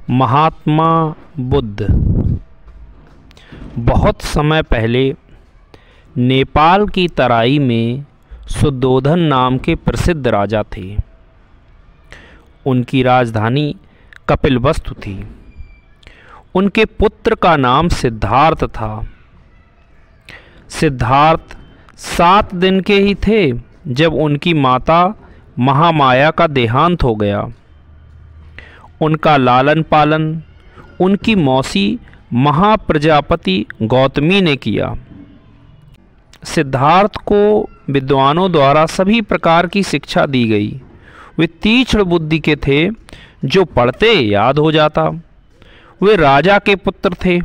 महात्मा बुद्ध बहुत समय पहले नेपाल की तराई में सुद्धोधन नाम के प्रसिद्ध राजा थे। उनकी राजधानी कपिलवस्तु थी। उनके पुत्र का नाम सिद्धार्थ था। सिद्धार्थ 7 दिन के ही थे जब उनकी माता महामाया का देहांत हो गया। उनका लालन पालन उनकी मौसी महाप्रजापति गौतमी ने किया। सिद्धार्थ को विद्वानों द्वारा सभी प्रकार की शिक्षा दी गई। वे तीक्ष्ण बुद्धि के थे, जो पढ़ते याद हो जाता। वे राजा के पुत्र थे,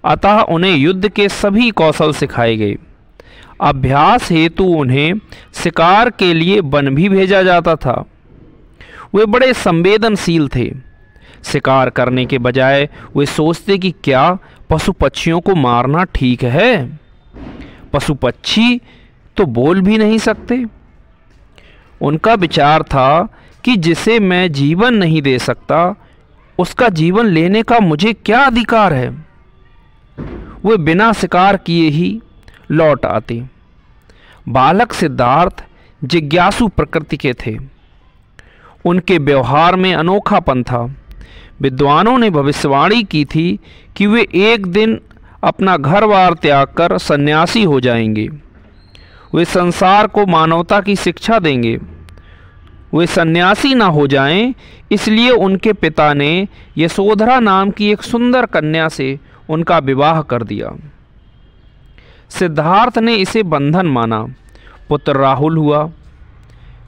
अतः उन्हें युद्ध के सभी कौशल सिखाए गए। अभ्यास हेतु उन्हें शिकार के लिए वन भी भेजा जाता था। वे बड़े संवेदनशील थे। शिकार करने के बजाय वे सोचते कि क्या पशु पक्षियों को मारना ठीक है। पशु पक्षी तो बोल भी नहीं सकते। उनका विचार था कि जिसे मैं जीवन नहीं दे सकता, उसका जीवन लेने का मुझे क्या अधिकार है। वे बिना शिकार किए ही लौट आते। बालक सिद्धार्थ जिज्ञासु प्रकृति के थे। उनके व्यवहार में अनोखापन था। विद्वानों ने भविष्यवाणी की थी कि वे एक दिन अपना घर-बार त्याग कर सन्यासी हो जाएंगे। वे संसार को मानवता की शिक्षा देंगे। वे सन्यासी ना हो जाएं, इसलिए उनके पिता ने यशोधरा नाम की एक सुंदर कन्या से उनका विवाह कर दिया। सिद्धार्थ ने इसे बंधन माना। पुत्र राहुल हुआ।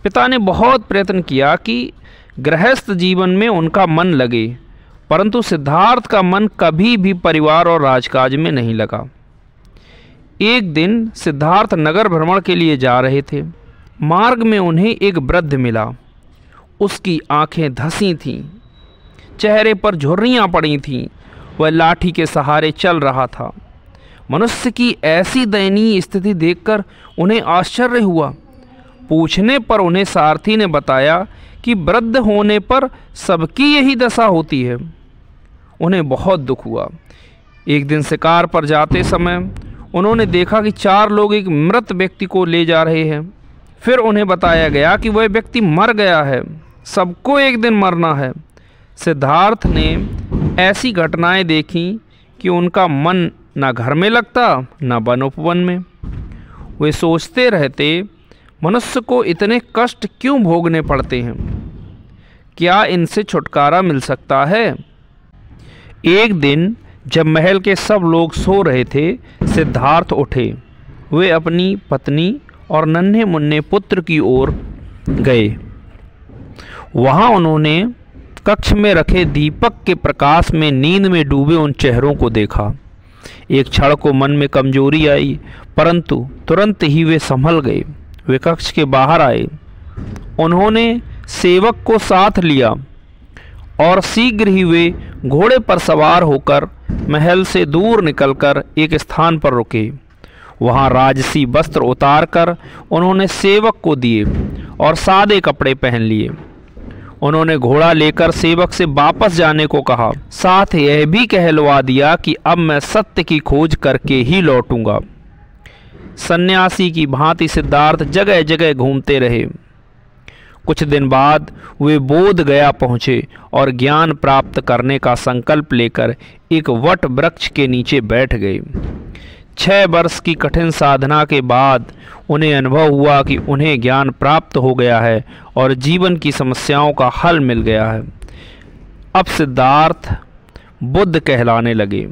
पिता ने बहुत प्रयत्न किया कि गृहस्थ जीवन में उनका मन लगे, परंतु सिद्धार्थ का मन कभी भी परिवार और राजकाज में नहीं लगा। एक दिन सिद्धार्थ नगर भ्रमण के लिए जा रहे थे। मार्ग में उन्हें एक वृद्ध मिला। उसकी आंखें धंसी थीं, चेहरे पर झुर्रियां पड़ी थीं। वह लाठी के सहारे चल रहा था। मनुष्य की ऐसी दयनीय स्थिति देखकर उन्हें आश्चर्य हुआ। पूछने पर उन्हें सारथी ने बताया कि वृद्ध होने पर सबकी यही दशा होती है। उन्हें बहुत दुख हुआ। एक दिन शिकार पर जाते समय उन्होंने देखा कि 4 लोग एक मृत व्यक्ति को ले जा रहे हैं। फिर उन्हें बताया गया कि वह व्यक्ति मर गया है, सबको एक दिन मरना है। सिद्धार्थ ने ऐसी घटनाएं देखी कि उनका मन न घर में लगता न वन उपवन में। वे सोचते रहते, मनुष्य को इतने कष्ट क्यों भोगने पड़ते हैं? क्या इनसे छुटकारा मिल सकता है? एक दिन जब महल के सब लोग सो रहे थे, सिद्धार्थ उठे। वे अपनी पत्नी और नन्हे मुन्ने पुत्र की ओर गए। वहां उन्होंने कक्ष में रखे दीपक के प्रकाश में नींद में डूबे उन चेहरों को देखा। एक क्षण को मन में कमजोरी आई, परंतु तुरंत ही वे संभल गए। वे कक्ष के बाहर आए। उन्होंने सेवक को साथ लिया और शीघ्र ही वे घोड़े पर सवार होकर महल से दूर निकलकर एक स्थान पर रुके। वहां राजसी वस्त्र उतारकर उन्होंने सेवक को दिए और सादे कपड़े पहन लिए। उन्होंने घोड़ा लेकर सेवक से वापस जाने को कहा। साथ यह भी कहलवा दिया कि अब मैं सत्य की खोज करके ही लौटूंगा। सन्यासी की भांति सिद्धार्थ जगह जगह घूमते रहे। कुछ दिन बाद वे बोध गया पहुँचे और ज्ञान प्राप्त करने का संकल्प लेकर एक वट वृक्ष के नीचे बैठ गए। 6 वर्ष की कठिन साधना के बाद उन्हें अनुभव हुआ कि उन्हें ज्ञान प्राप्त हो गया है और जीवन की समस्याओं का हल मिल गया है। अब सिद्धार्थ बुद्ध कहलाने लगे।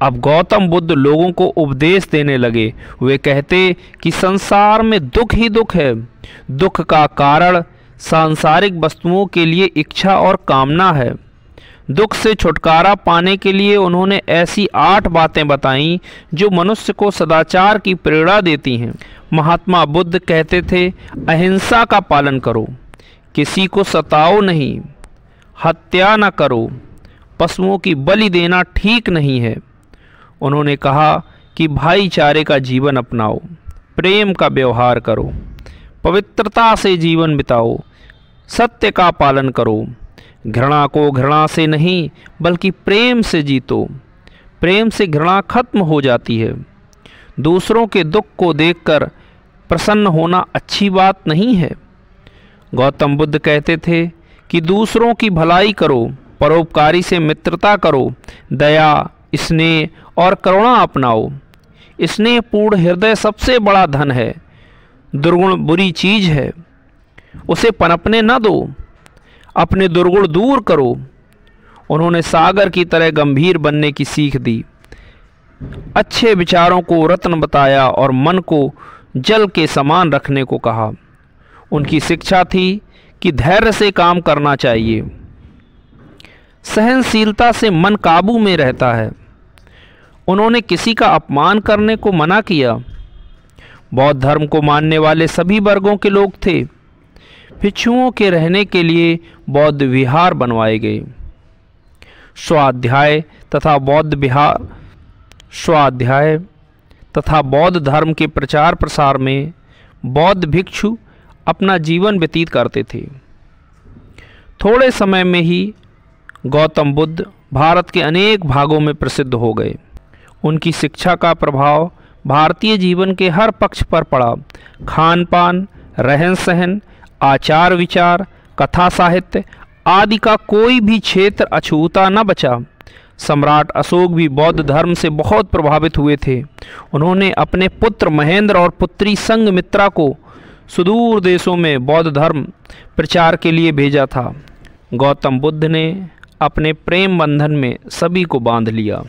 अब गौतम बुद्ध लोगों को उपदेश देने लगे। वे कहते कि संसार में दुख ही दुख है। दुख का कारण सांसारिक वस्तुओं के लिए इच्छा और कामना है। दुख से छुटकारा पाने के लिए उन्होंने ऐसी 8 बातें बताईं जो मनुष्य को सदाचार की प्रेरणा देती हैं। महात्मा बुद्ध कहते थे, अहिंसा का पालन करो, किसी को सताओ नहीं, हत्या न करो, पशुओं की बलि देना ठीक नहीं है। उन्होंने कहा कि भाईचारे का जीवन अपनाओ, प्रेम का व्यवहार करो, पवित्रता से जीवन बिताओ, सत्य का पालन करो, घृणा को घृणा से नहीं बल्कि प्रेम से जीतो। प्रेम से घृणा खत्म हो जाती है। दूसरों के दुख को देखकर प्रसन्न होना अच्छी बात नहीं है। गौतम बुद्ध कहते थे कि दूसरों की भलाई करो, परोपकारी से मित्रता करो, दया, स्नेह और करुणा अपनाओ। स्नेहपूर्ण हृदय सबसे बड़ा धन है। दुर्गुण बुरी चीज है, उसे पनपने न दो, अपने दुर्गुण दूर करो। उन्होंने सागर की तरह गंभीर बनने की सीख दी, अच्छे विचारों को रत्न बताया और मन को जल के समान रखने को कहा। उनकी शिक्षा थी कि धैर्य से काम करना चाहिए। सहनशीलता से मन काबू में रहता है। उन्होंने किसी का अपमान करने को मना किया। बौद्ध धर्म को मानने वाले सभी वर्गों के लोग थे। भिक्षुओं के रहने के लिए बौद्ध विहार बनवाए गए। स्वाध्याय तथा बौद्ध धर्म के प्रचार प्रसार में बौद्ध भिक्षु अपना जीवन व्यतीत करते थे। थोड़े समय में ही गौतम बुद्ध भारत के अनेक भागों में प्रसिद्ध हो गए। उनकी शिक्षा का प्रभाव भारतीय जीवन के हर पक्ष पर पड़ा। खान पान, रहन सहन, आचार विचार, कथा साहित्य आदि का कोई भी क्षेत्र अछूता न बचा। सम्राट अशोक भी बौद्ध धर्म से बहुत प्रभावित हुए थे। उन्होंने अपने पुत्र महेंद्र और पुत्री संघमित्रा को सुदूर देशों में बौद्ध धर्म प्रचार के लिए भेजा था। गौतम बुद्ध ने अपने प्रेम बंधन में सभी को बांध लिया।